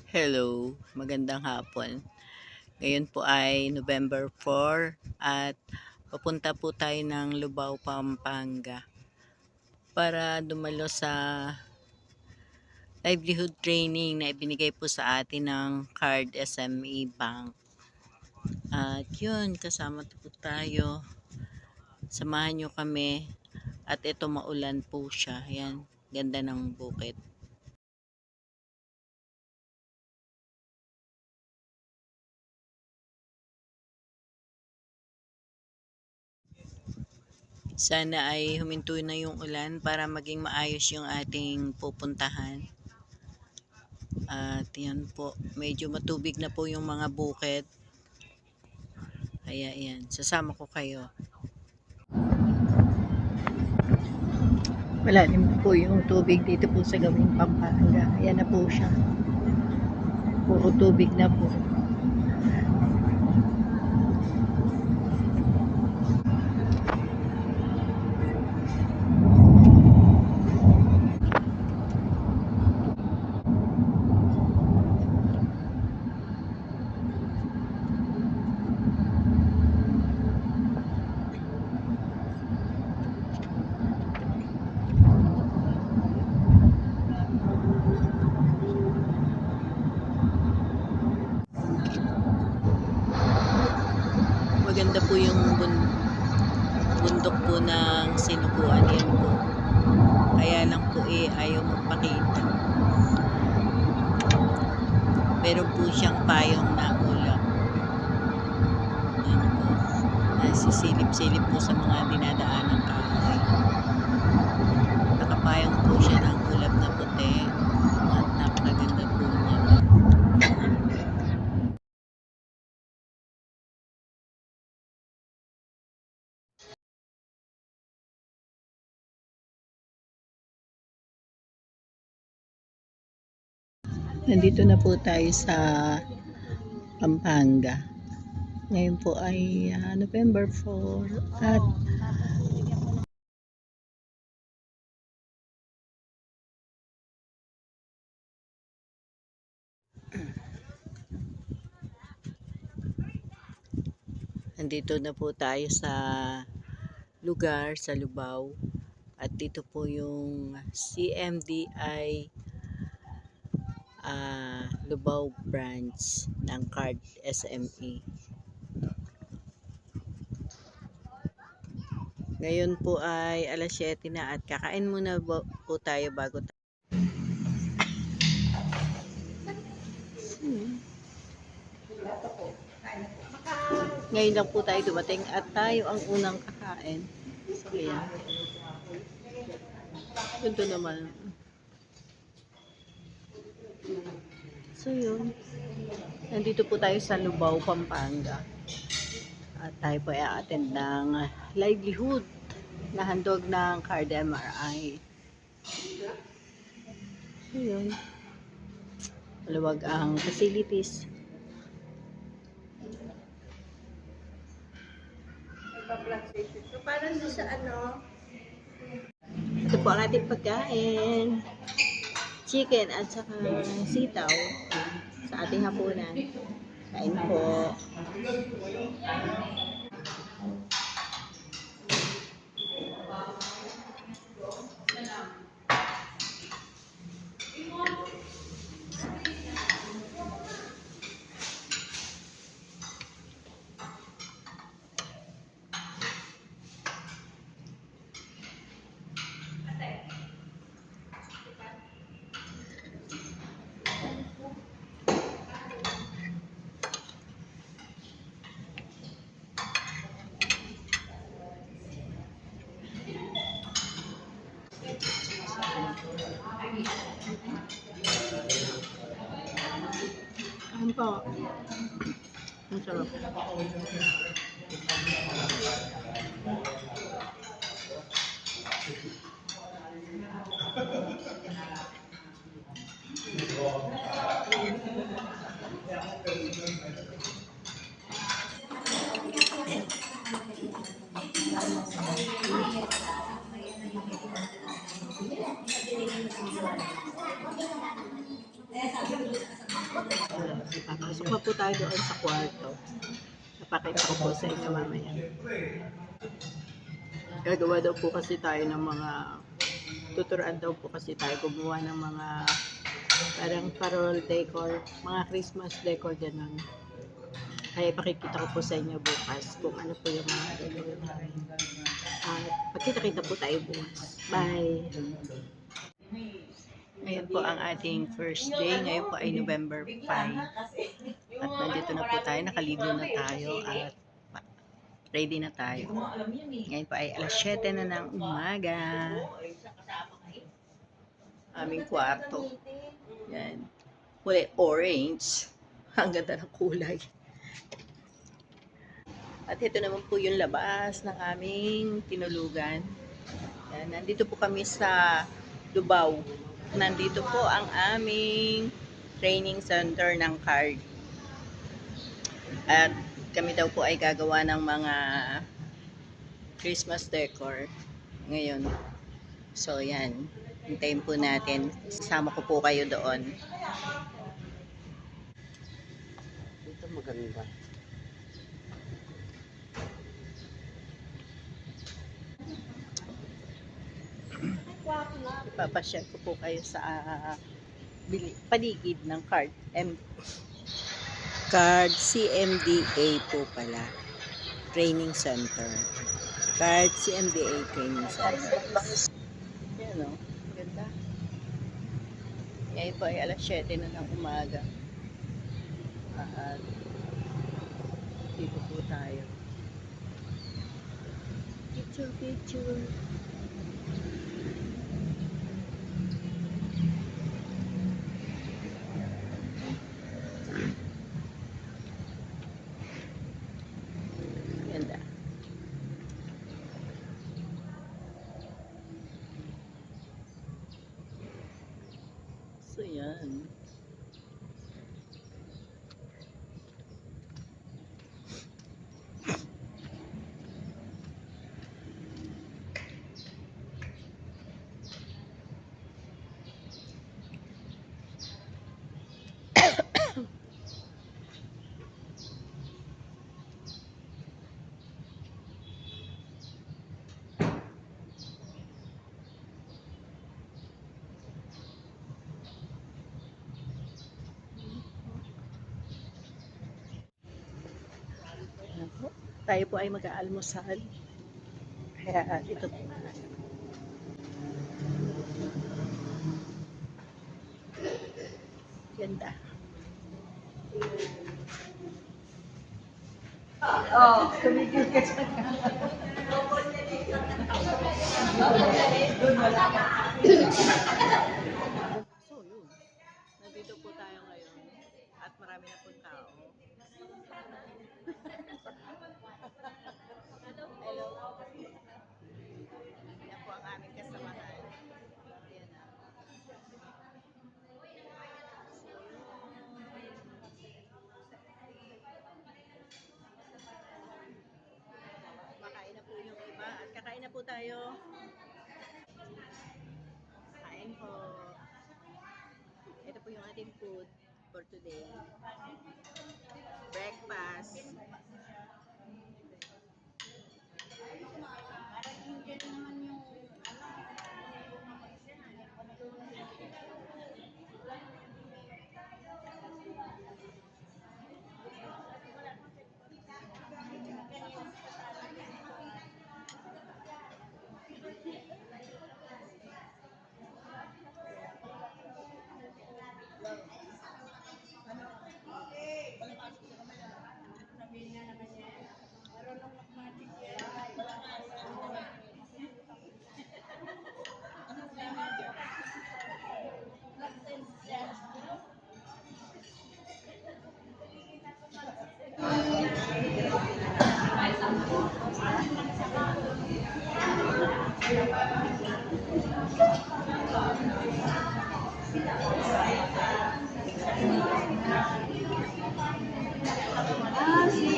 Hello, magandang hapon. Ngayon po ay November 4 at papunta po tayo ng Lubao, Pampanga para dumalo sa livelihood training na ibinigay po sa atin ng Card SME Bank. At yun, kasama po tayo. Samahan nyo kami at ito maulan po siya. Yan, ganda ng bukit. Sana ay huminto na yung ulan para maging maayos yung ating pupuntahan. At yan po, medyo matubig na po yung mga bukid. Kaya yan, sasama ko kayo. Malalim po yung tubig dito po sa gawing Pampanga. Ayan na po siya. Puro tubig na po. Maganda po yung bundok po ng Sinukuan yan po. Kaya lang po ayaw magpakita. Meron po siyang payong na ulap. Yan po. Nasisilip-silip po sa mga dinadaanan kahoy. Nakapayong po siya ng ulap na puti. At napakaganda po niya. Nandito na po tayo sa Pampanga. Ngayon po ay November 4 at nandito na po tayo sa lugar sa Lubao at dito po yung CMDI Lubao branch ng Card SME. Ngayon po ay alas 7 na at kakain muna po tayo bago tayo. Ngayon lang po tayo dumating at tayo ang unang kakain. So, yan. Ito naman. So, yun. Nandito po tayo sa Lubao, Pampanga. At tayo po ay attend ng livelihood na handog ng Card MRI. So, yun. Maluwag ang facilities. So, parang sa ano? Ito po ang ating pagkain. Chicken at saka sitaw sa ating hapunan. Kain po. Ano po? Ang sarap. Pasok na po tayo doon sa kwarto. Napakita ko po sa inyo mamaya. Gagawa daw po kasi tayo ng mga, tuturuan daw po kasi tayo gumawa ng mga parang parol decor, mga Christmas decor ganun. Kaya ipakikita ko po sa inyo bukas kung ano po yung mga gagawin namin. Pagkita-kita po tayo bukas. Bye! Ngayon po ang ating first day. Ngayon po ay November 5. At nandito na po tayo, nakaligo na tayo at ready na tayo. Ngayon po ay alas 7 na ng umaga. Aming kwarto. Yan. Kulay orange. Ang ganda ng kulay. At ito naman po yung labas ng aming tinulugan. Yan. Nandito po kami sa Lubao. Nandito po ang aming training center ng CARD. At kami daw po ay gagawa ng mga Christmas decor ngayon. So yan, hintayin po natin. Sasama ko po kayo doon. Ito maganda. Ipapasyal ko po kayo sa paligid ng CARD. CARD CMDA po pala. Training Center. CARD CMDA Training Center. Yan o. Ganda. Ngayon po ay alas 7 na ng umaga. At dito po tayo. Picture. Ganda. So yan. Tayo po ay mag-aalmusal. Kaya ito po. Ganda. Oh, tumigil ka sa So yun. Nandito po tayo ngayon. At marami na pong tao. Hello. Yan po ang aming kasamahan. Yan na. Makain na po yung iba. At kakain na po tayo. Kain po. Ito po yung ating food for today. Breakfast.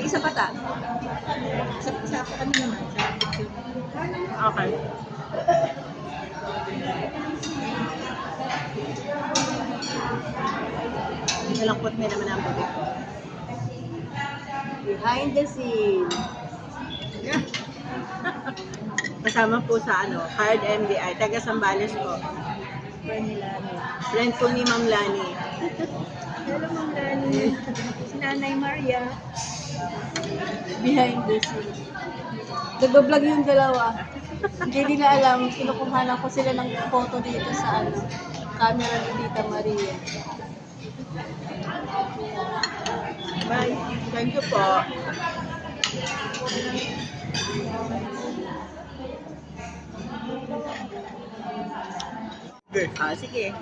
Isa pa ta. Isa pa kami naman. Okay. Nalangkot may naman ang bibig ko. Behind the scene. Kasama po sa Card MDI, taga Sambales po. Friend po ni Ma'am Lani. Hello, Ma'am Lani. Si Nanay Maria. Behind the scene. Nagbablog yung dalawa. Hindi nila alam, kinukuhanan ko sila ng photo dito sa camera ni Tita Maria. Bye. Thank you po. Sige.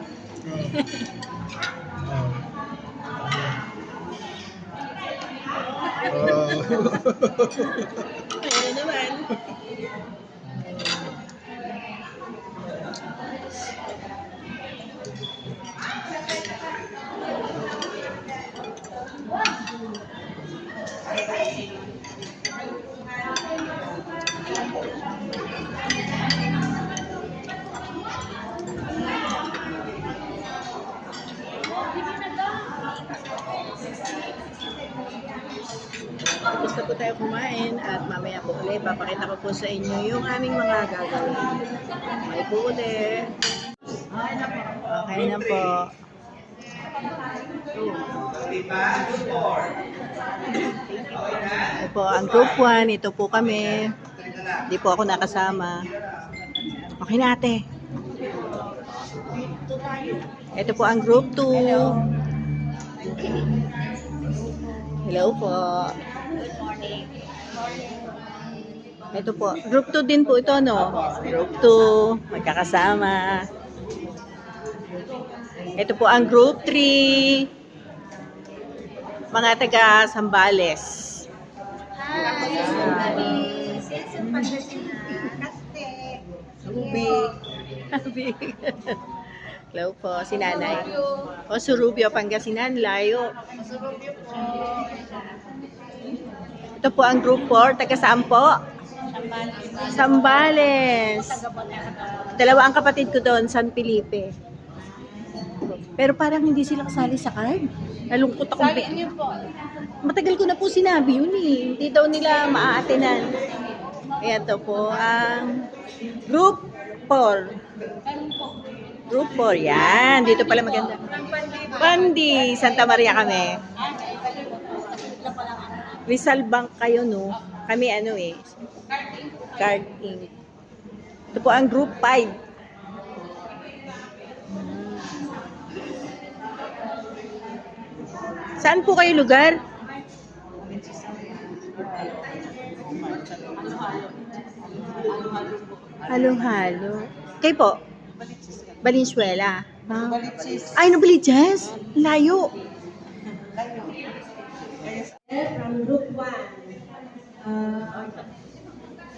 Ano naman? Tapos na po tayo kumain at mamaya po ulit papakita ko po sa inyo yung aming mga gagawin. May po ulit. Okay na po. Ito po ang group 1. Ito po kami. Hindi po ako nakasama. Okay na ate. Ito po ang group 2. Hello po. Ito po. Group 2 din po ito, no? Group 2. Magkakasama. Ito po ang group 3. Mga taga Sambales. Ruby. Hello po, si Nanay. O, Surubio, Pangasinan, layo. Ito po ang group 4. Taga saan po? Sambales. Dalawa ang kapatid ko doon, San Felipe. Pero parang hindi sila kasali sa card. Nalungkot ako. Matagal ko na po sinabi yun eh. Hindi daw nila maaatenan. Ayan to po ang group 4. Group 4. Yan. Dito pala maganda. Pandi. Santa Maria kami. Rizal Bank kayo, no? Kami Card Inc. Ito po ang group 5. Saan po kayo lugar? Halong-halo. Kayo po? Valenzuela. Ay, Novaliches? Layo. From group 1.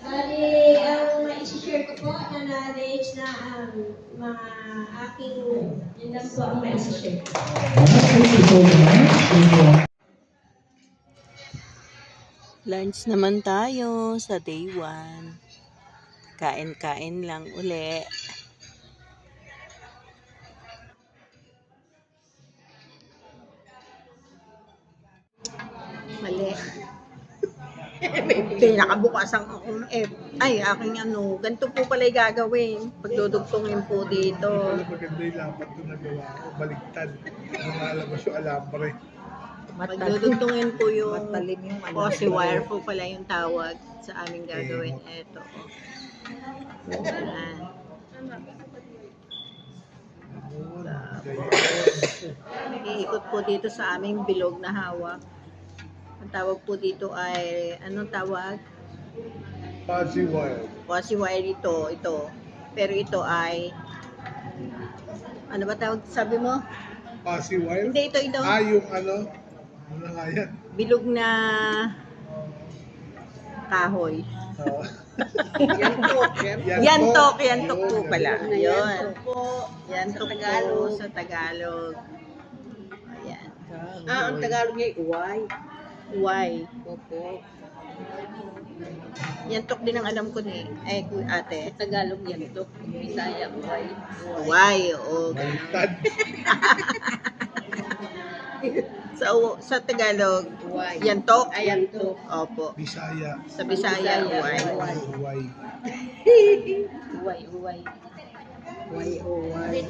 Bali, ang ma-share ko po na knowledge na ang mga aking yun lang po ang ma-share. Lunch naman tayo sa day 1. Kain-kain lang uli. Mali. Pinakabukasan akong aking ganito po pala yung gagawin. Pagdudugtungin po dito. Maganda yung lapat ko nagawa ko, baligtad. Lumalabas yung alambre. Pagdudugtungin po yung posi wire po pala yung tawag sa aming gagawin. Ito. Ayan. Nag-iikot po dito sa aming bilog na hawak. Ang tawag po dito ay, anong tawag? Fuzzy wire. Posi wire ito. Pero ito ay, ano ba tawag? Sabi mo? Fuzzy wire? Hindi, ito. Yung ano na nga yan? Bilog na kahoy. Yantok po pala. Ayun. Yantok po sa Tagalog. Ayan. Ang Tagalog niya, uway. Uway. Opo. Yantok din ang alam ko ni ate. Tagalog yan ito. Bisaya, uway. Uway, oo. Baligtad. Sa Tagalog, yantok. Ayanto. Opo. Bisaya. Sa Bisaya, uway. Huway. Uway, uway.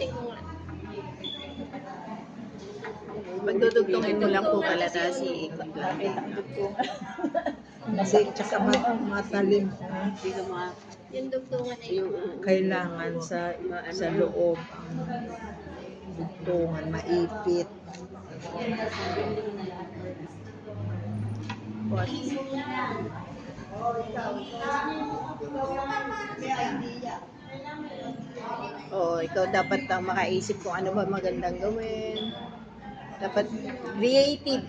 Pagdudugtungin mo lang po pala ta si ikot lang. Kasi tsaka matalim Hindi ka mga... Yung dugtungan ay kailangan sa loob ang dugtungan, maipit. Oh, ikaw dapat ang makaisip kung ano ba magandang gawin. Dapat creative.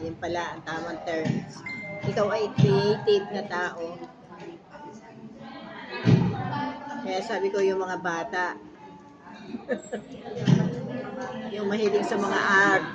Yun pala ang tamang terms. Ikaw ay creative na tao. Kaya sabi ko yung mga bata, yung mahilig sa mga art.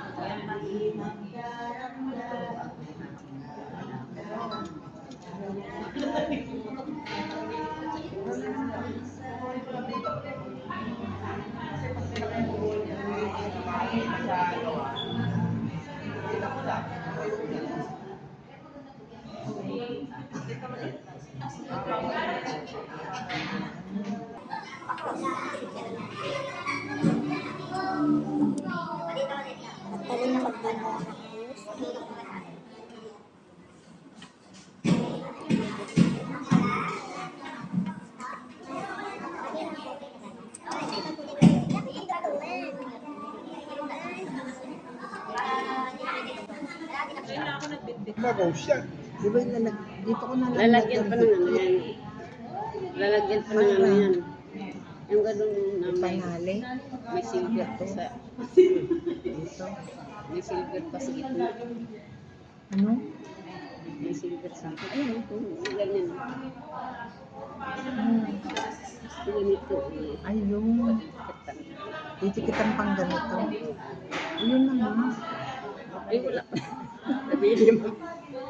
Magaw siya. Di ba dito ko na Lalagyan pa ng ano yan. Lalagyan pa ng ano yan. Yung ganun na panali. may silver pa sa... Dito. May silver pa sa gitna. Ano? May silver sa... Ayun, ganyan. Ganito. Ayun. Titikitan pang ganito. Ayun naman. Ay, wala pa. Nabili mo.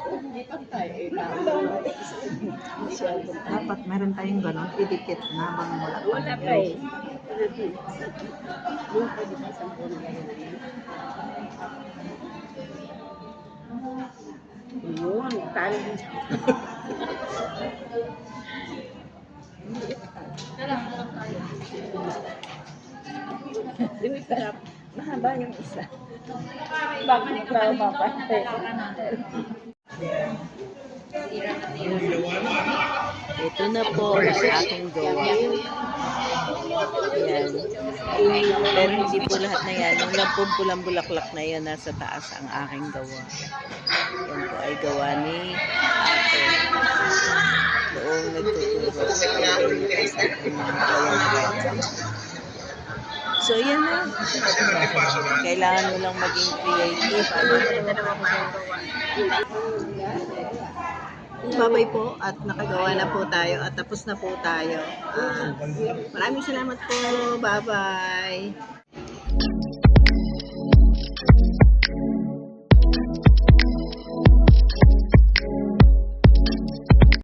Hindi pa tayo. Dapat meron tayong ganon, idikit na bang wala pa. Wala pa eh. Yung pwede pa sa phone kayo na yan. Yun, talo din. Hindi sarap. Mahaba yung isa. Bakit ikaw mapatay? Ito na po ang aking gawa. Yan. Pero hindi po lahat na yan. Yung lampong pulang bulaklak na yan nasa taas ang aking gawa. Yan po ay gawa ni ate. Doong nagtuturo. So yan na. Kailangan mo lang maging creative. Babay po at nakagawa na po tayo at tapos na po tayo. Maraming salamat po. Bye-bye.